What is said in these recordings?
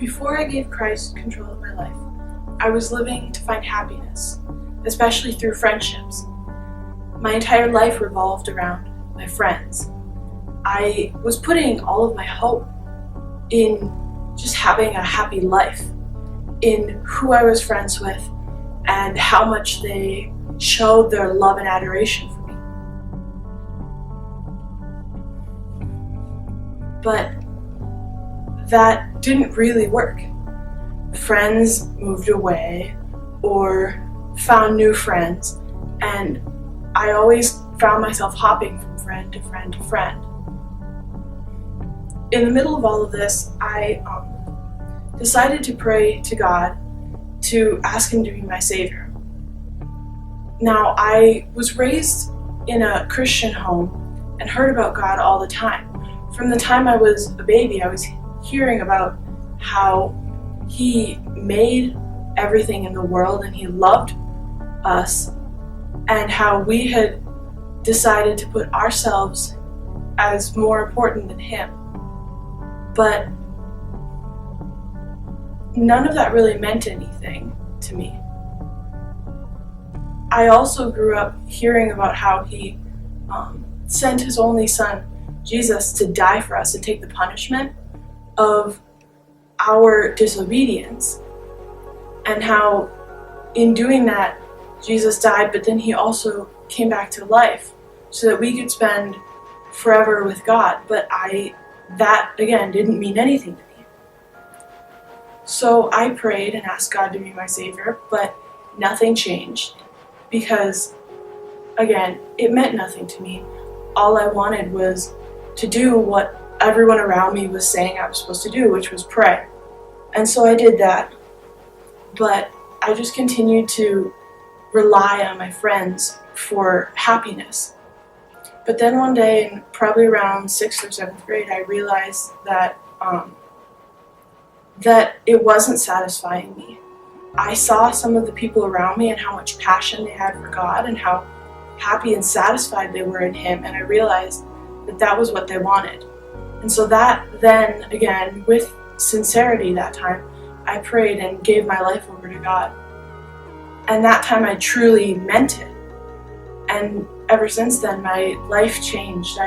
Before I gave Christ control of my life, I was living to find happiness, especially through friendships. My entire life revolved around my friends. I was putting all of my hope in just having a happy life, in who I was friends with, and how much they showed their love and adoration for me. But that didn't really work. Friends moved away or found new friends, and I always found myself hopping from friend to friend to friend. In the middle of all of this, I decided to pray to God to ask Him to be my Savior. Now, I was raised in a Christian home and heard about God all the time. From the time I was a baby, I was hearing about how He made everything in the world and He loved us, and how we had decided to put ourselves as more important than Him. But none of that really meant anything to me. I also grew up hearing about how He sent His only Son, Jesus, to die for us and take the punishment of our disobedience, and how in doing that Jesus died, but then He also came back to life so that we could spend forever with God. But that again didn't mean anything to me. So I prayed and asked God to be my Savior, but nothing changed, because again, it meant nothing to me. All I wanted was to do what everyone around me was saying I was supposed to do, which was pray. And so I did that, but I just continued to rely on my friends for happiness. But then one day, in probably around 6th or 7th grade, I realized that that it wasn't satisfying me. I saw some of the people around me and how much passion they had for God and how happy and satisfied they were in Him, and I realized that that was what they wanted. And so that then, again, with sincerity that time, I prayed and gave my life over to God. And that time I truly meant it. And ever since then, my life changed.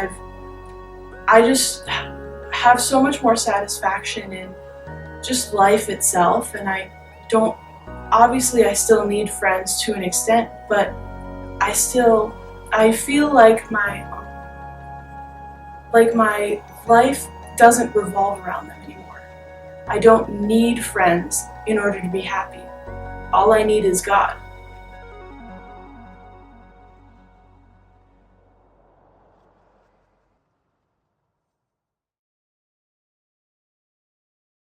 I just have so much more satisfaction in just life itself, and obviously I still need friends to an extent, but I feel like my life doesn't revolve around them anymore. I don't need friends in order to be happy. All I need is God.